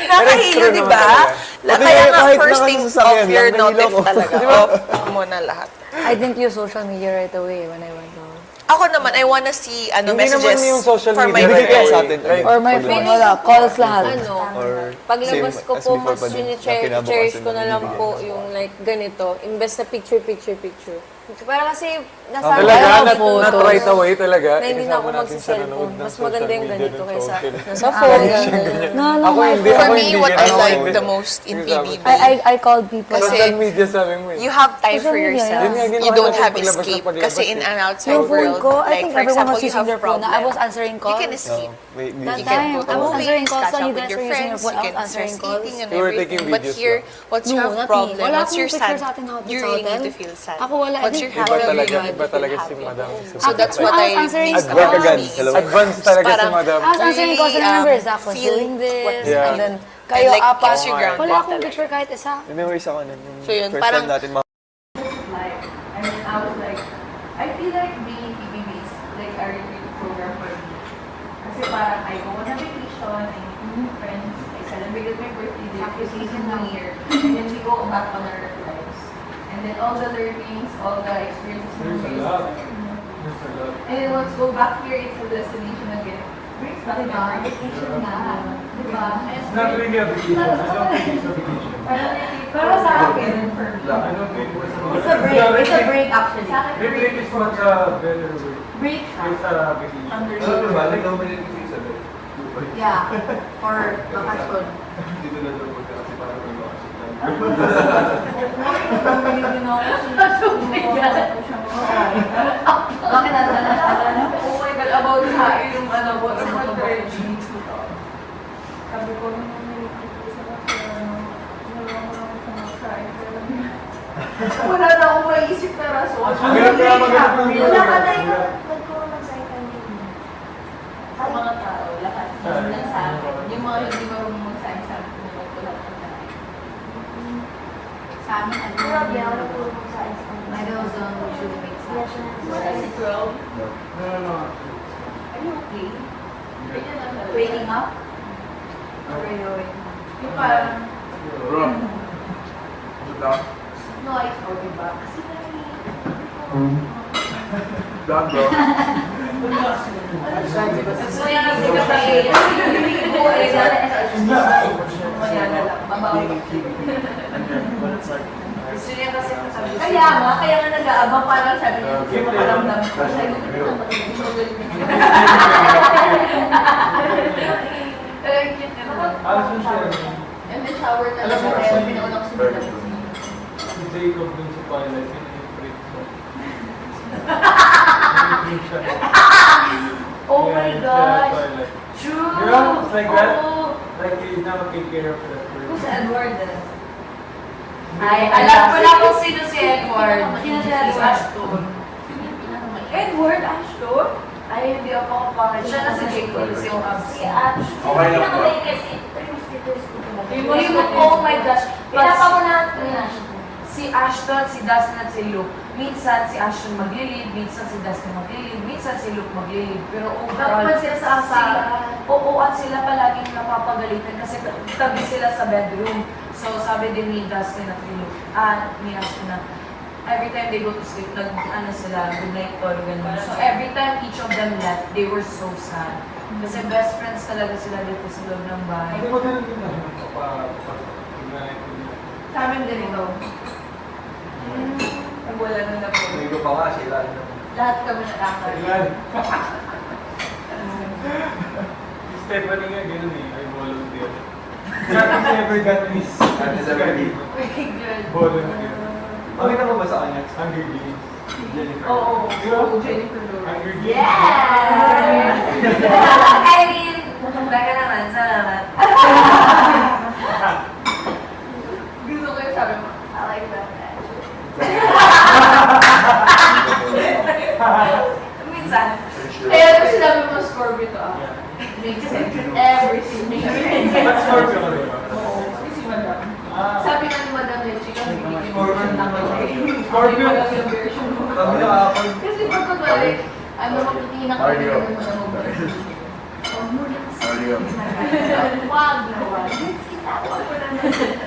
Nakahilo, di ba? Kaya nga first thing off your notif talaga. Off mo na lahat. I didn't use social media right away when I went home. Ako naman, I wanna see messages naman yung social for my media. friend. Sa atin. Or my phone, wala. Calls lahat. Paglabas ko po, mas cherish cherish ko na lang po yung like ganito. Imbes na picture. Para kasi nasa Talaga, photos. not right away talaga. na hindi na ako Kasama natin sa nanood magsa-cellphone. ng Mas social maganda yung media ganito ng kaysa social. nasa phone. Ako hindi, For ako me, hindi. what I Ako like hindi. the most in PBB, I called people. Social media sabi mo eh. you have time for Social media, yourself. Yun nga, ginawa You don't natin have paglabas na escape. paglabas Kasi in eh. an outside Yung phone world, ko, I like think for everyone example, was you using have their phone. I problem. was answering You calls. can escape. That You can time, go to I was answering movies, calls catch on up you with guys your were using friends, your phone. you I can was answering start calls. eating and You were everything. taking But videos here, lang. once you No, have not me. problem, Wala once akong you're picture sad, sa atin how to you tell really need them. to feel sad. Ako wala. Once you're Iba happy, you talaga, need iba to feel talaga si happy. Madam. So that's what I was I answering miss calls. about Agad. being Hello. Advance talaga si Parang- Madam. I was answering calls and I remember Zach was feel doing this. what- Yeah. And then, kayo like apat. Instagram. Wala akong picture kahit isa. Memories ako nun. Yung So yun, first parang- time natin Life. I mean, I was like, I feel like being PBB is like a retreat program for me. Kasi parang I go on a vacation, I meet new friends, I celebrated my birthday, the appreciation New Year, and then we go back on our lives. And then all the learnings, all the experiences, memories. And then once go back here, it's a destination again. Brings back memories. Vacation na. Diba? It's not really a vacation. I don't think it's a vacation. Pero sa akin, for me, I don't think it's a it's a break. It's a break actually. Maybe it is much a better way. Break siya. It's a vacation. Under Yeah, for vacation. Bakit oh my God, about sa yung ano, about sa allergy. Sabi ko, wala na akong maisip na rason. Maghanap ka, maghanap ng Wala ka na Google. sa mga tao, lahat. Lang sa akin. Yung mga hindi marunong mag-sign sa akin, nagkulat ng tayo. Sa amin, ano? I know some usually make sense. Si Crow, No. are you okay? Waking up? Or are you waking up? Yung parang, no, I told you ba? Kasi so yan ang sikat na eh. Hindi ko eh, mamaya na lang, mabawi. Gusto niya kasi sabi ko, kaya nga nag-aabang parang sabi niya, gusto makaramdam ko. Sabi ko, hindi naman mag-ibig. Pero cute naman. And then shower na lang ako, kaya pinauna ko si Madam. Si Jacob dun sa pilot, yun yung freak mo. Oh my gosh! True! Yeah, it's like that. Oo. Like he's now taking care of that Who's person. Edward? Ay, alam ko na kung sino si Edward. Sino si Ashton? Edward Ashton? Ay, hindi ako kapangit. Siya na si Jacob, yung si Ashton. Okay lang po. Oh my gosh. Pinapamuna si Ashton, si Dustin at si Luke. Minsan si Ashton maglilid, minsan si Dustin maglilid, minsan si Luke maglilid. Pero overall, at sila palaging napapagalitan kasi tabi sila sa bedroom. So sabi din ni Dustin at ni Ashton na every time they go to sleep, sila, good night call, ganun. So every time each of them left, they were so sad. Kasi best friends talaga sila dito sa loob ng bahay. Hindi mo ganun din na Sa amin din ito. Wala na po. Hindi pa nga, sila. Lahat kami nakakar. Ilan? Stephanie nga, ganun eh. I volunteer. Nothing's ever got this. Nothing's ever this. Very good. Volunteer. Pakita mo ba sa kanya? Hunger Games. Jennifer. Oo, Di ba? Jennifer Lawrence. Hunger Games. Yes! I mean, matanda ka naman. Salamat. Gusto ko yung sabi mo. I like that. Minsan. Kaya kung sinabi mo Scorpio to makes sense. Everything makes sense. Ba't Scorpio ka rin ba? Oo, si Madam. Ah. Sabi nga ni Madam Leche, kasi hindi mo lang Scorpio. lang yung version mo. Sabi na kapag... Kasi pag kunwari, ano, makikinig ako Mario. ng mga Sorry yun. Wag na wag.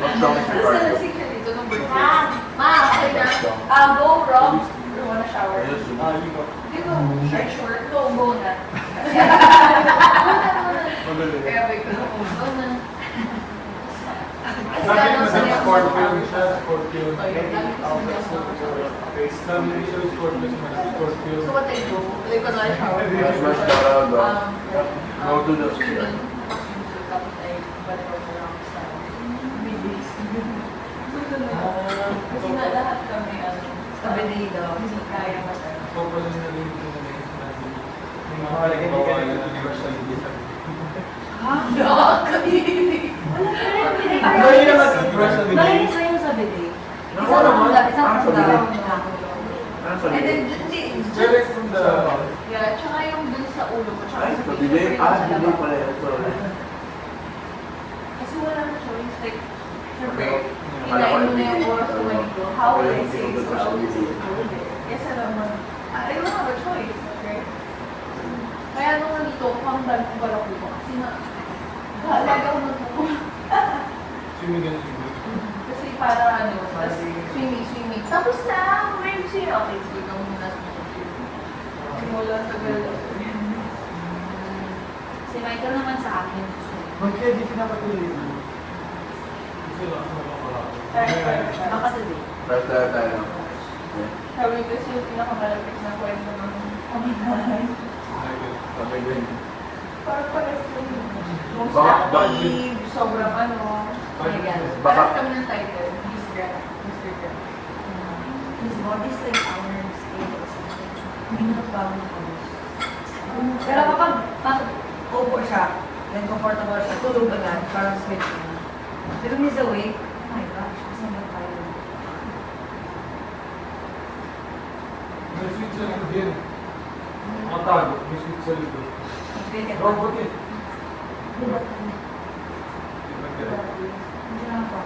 Basta na secret dito ng birthday. Ma, okay na. Go, Rob. You wanna shower? Dito, sure. Go na. Kaya ba ito go na. Sabi mo sa Scorpio siya, Scorpio. Sabi siya, Scorpio. So what I do? Like, kunwari shower. Mas go to the Tapos ay balik ko sa lang sa bilis. Kasi nga lahat kami, stabilido. Hindi kaya matay. So, pala nalilig ko na yung sinabi. Yung mga halimbawa na universality sa Nakakahilig. Dahil naman universality. Malinis na yung sabi din. Ako naman. Isang tanda. And then, Direct from the... yeah, tsaka yung dun sa ulo ko. Tsaka Ay, sa pabili. Hindi pala yun. Kasi wala na choice. Like, syempre, Akala ko inain mo na everyday. yung oras ko manito. How will I say Hindi so? ko I will say everyday. so. Yes, naman. I don't have a choice. Okay? Kaya nung nandito, kamdal ko pala ko. Kasi na, halaga ko nagpupunta. Swimming and swimming. Kasi para ano, tas swimming. Tapos na, may siya. Okay, sige ka muna sa mga simula sa gala. Si Michael naman sa akin. Ba't kaya di pinapatuloy mo? Kasi lang sa mga marami. Baka sabi. First tayo. Sabi ko siya yung pinakamalapit na kwento ng pamilyahan. Kami din. Parang pares ko yun. Most Baka- active, sobrang ano. Baka- Parang kami ng title, Miss Grant. Mr. Grant. His body's like our state or something. Hindi na bago na kami. Pero kapag upo siya, then comfortable siya, tulog agad, parang switch na. Pero he's awake, oh my gosh, kasi tayo. May sweet sa likod din. Mga tago, may sweet sa likod. Robot eh.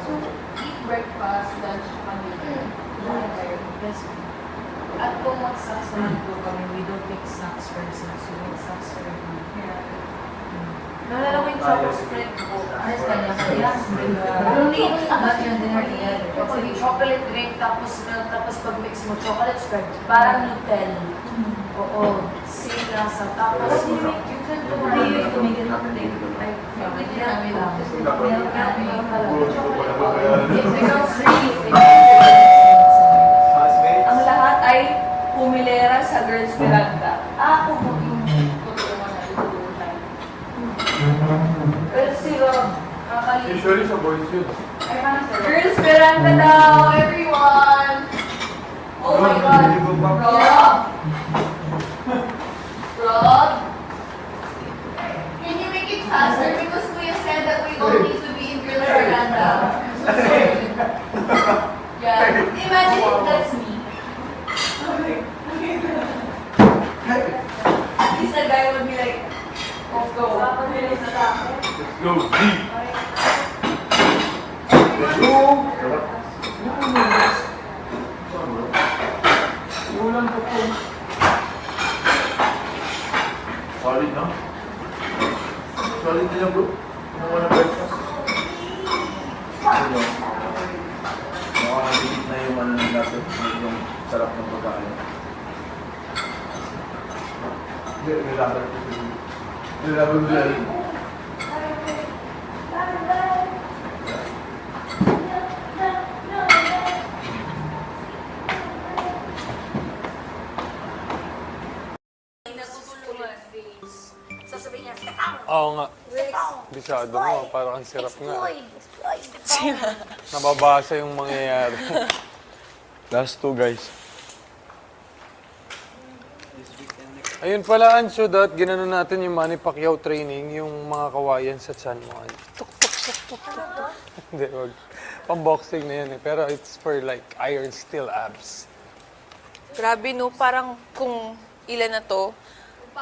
So, eat breakfast, lunch, kami. At kung mag-snacks naman po kami, we don't take snacks for snacks. We make snacks for naalala ko yung chocolate spread ko. Ayos ka niya. Kaya, pero late, not yung dinner together. Kasi yung chocolate drink, tapos milk, tapos pag mix mo, chocolate spread. Parang Nutella. Oo. Same lasa. Tapos, you can do it. You to make it late. Like, hindi namin lang. Kasi meron ka namin yung pala. Chocolate powder. It becomes really famous. Ang lahat ay pumilera sa Girls Veranda. Ako po yung totoo na nalulutan. Pero si Rob, kakalimutan. Usually sa boys yun. Girls Veranda daw, everyone! Oh my God! Rob! Rob! Can you make it faster? Because Kuya said that we all need to be in Girls Veranda. I'm so sorry. Yeah. Imagine if that's me. At least the guy would be like, let's go. Let's go, G! Let's go! Ulan po po. Solid, no? Solid din yung bro. Ano na breakfast? Ano? Nakakagigit na yung ano natin. Yung sarap ng pagkain. May laban. May laban dyan. Oo nga. Bisado mo, parang ang sirap nga. Nababasa yung mangyayari. Last two, guys. Ayun pala, Ansyo, dat ginano natin yung Manny Pacquiao training, yung mga kawayan sa tiyan mo. Tuk, tuk, tuk, tuk, tuk. Hindi, wag. Pang-boxing na yan eh. Pero it's for like iron steel abs. Grabe no, parang kung ilan na to,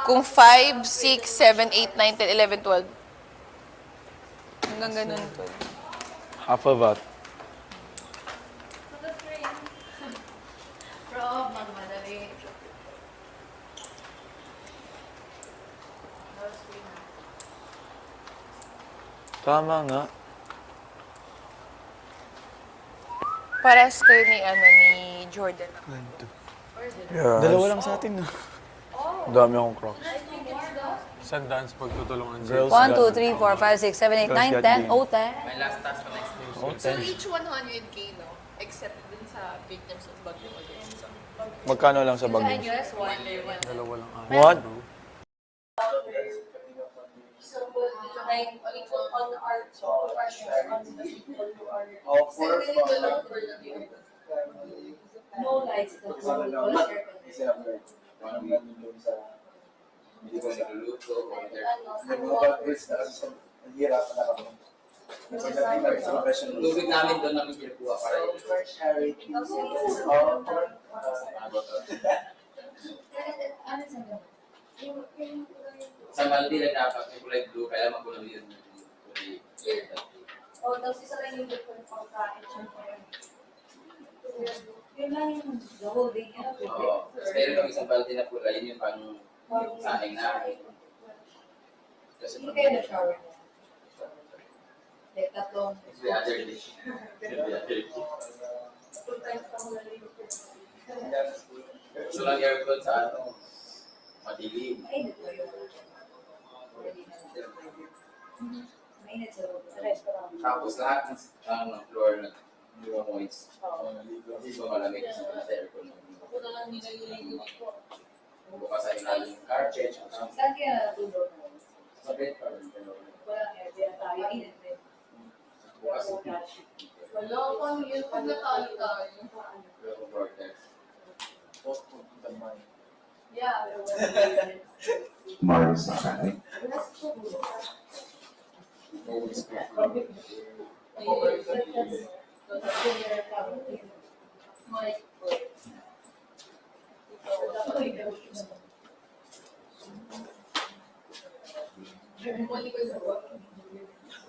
kung 5, 6, 7, 8, 9, 10, 11, 12. Hanggang ganun to. Half of that. Rob, magmadali. Tama nga. Pares kayo ni Jordan. Yeah. Dalawa lang sa atin, no? Dami akong Crocs. Isang dance pagtutulungan sila. Girls 1, got- 2, 3, 4, 5, 6, 7, 8, 9, Girls got 10. game. Oh, 10. So each 100K, no? Except dun sa victims of Bagyo again. Magkano lang sa bag? Dalawa lang. What? No lights. Tubig namin doon namin kinukuha para sa Maldi lang dapat yung kulay blue, kaya magulang yun. Oh, tapos isa lang yung good for pagkain. Yun lang yung the whole day. Oo. Tapos meron kami isang balde na kulay, yun yung pang saing namin. Kasi Hindi kayo na-shower niya. Like tatlong. the other day. The other day. 2 times pa mo nalilig. Gusto lang aircon sa ano, madilim. Mainit ba yun? Mainit sa loob. Sa restaurant. Tapos lahat ng floor na hindi mo moist. Hindi mo malamig kasi wala sa aircon. Ako na lang nilililig ko. Bukas sa ilalim yung cartridge. Saan kaya natulog? Sa bed pa rin. Walang air. Kaya tayo. Init din. Bukas Wala akong yun pag natalo tayo. yung vortex. Yeah. Maris na kani.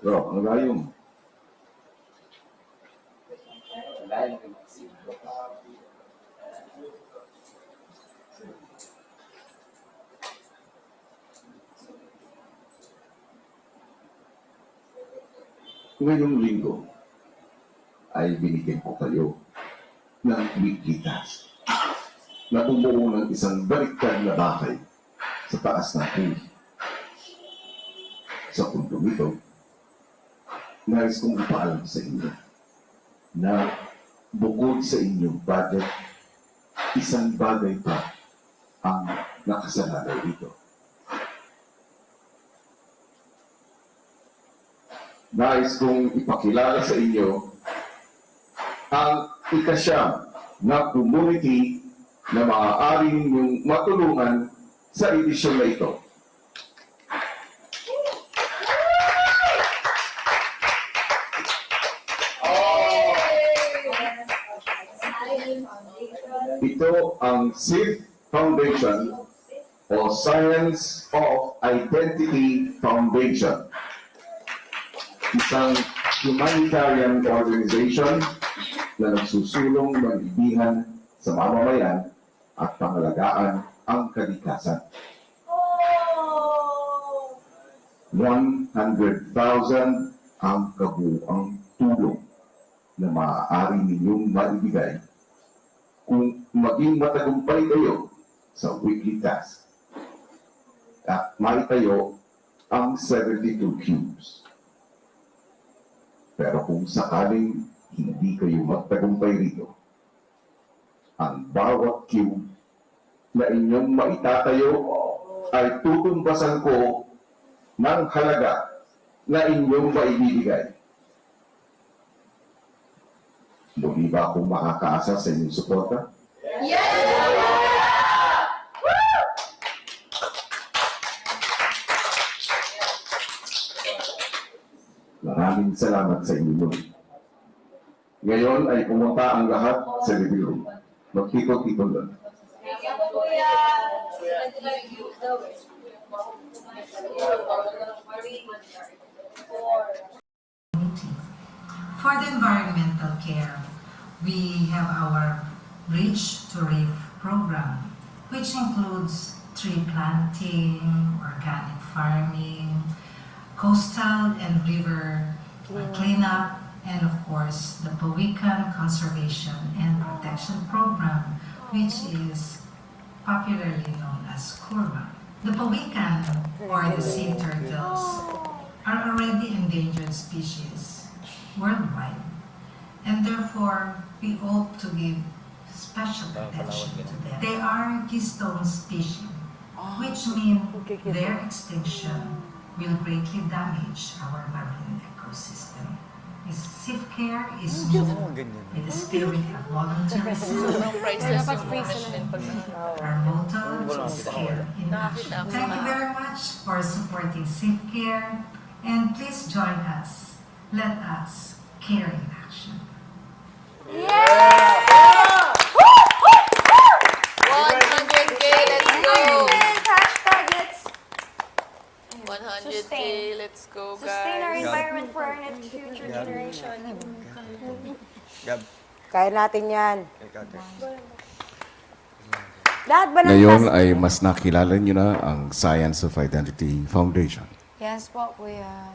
Bro, ang layo mo. Wala yung maxi. Ngayong linggo ay binigyan ko kayo ng weekly task na bumuo ng isang baliktad na bakay sa taas ng pool. Sa puntong ito, nais kong ipaalam sa inyo na bukod sa inyong budget, isang bagay pa ang nakasalalay dito. Nais kong ipakilala sa inyo ang ikasyam na community na maaaring ninyong matulungan sa edisyon na ito. Ito ang SIF Foundation o Science of Identity Foundation. Isang humanitarian organization na nagsusulong ng ibihan sa mamamayan at pangalagaan ang kalikasan. 100,000 ang kabuuang tulong na maaari ninyong maibigay kung maging matagumpay kayo sa weekly task at maitayo ang 72 cubes. Pero kung sakaling hindi kayo magtagumpay rito, ang bawat cube na inyong maitatayo ay tutumbasan ko ng halaga na inyong maibibigay. Muli ba akong makakaasa sa inyong suporta? Maraming salamat sa inyo muli. Ngayon ay pumunta ang lahat sa living room. Magtipon-tipon doon. For the environmental care, we have our Bridge to Reef program, which includes tree planting, organic farming, coastal and river cleanup, and of course, the Pawikan Conservation and Protection Program, which is popularly known as KURMA. The Pawikan, or the sea turtles, are already endangered species worldwide, and therefore we ought to give special attention to them. They are keystone species, which mean their extinction will greatly damage our marine ecosystem. Safe care is moved with the spirit of volunteerism. Sobrang priceless yung moment pag Our motto is care in action. Thank you very much for supporting Safe Care, and please join us. Let us care in action. 100K, let's go! Hashtag let's 100K, let's go, sustain our guys. environment for our next future generation. Gab, Kaya natin yan. Lahat ba ng Ngayon plastic? ay mas nakilala niyo na ang Science of Identity Foundation. Yes po, kuya.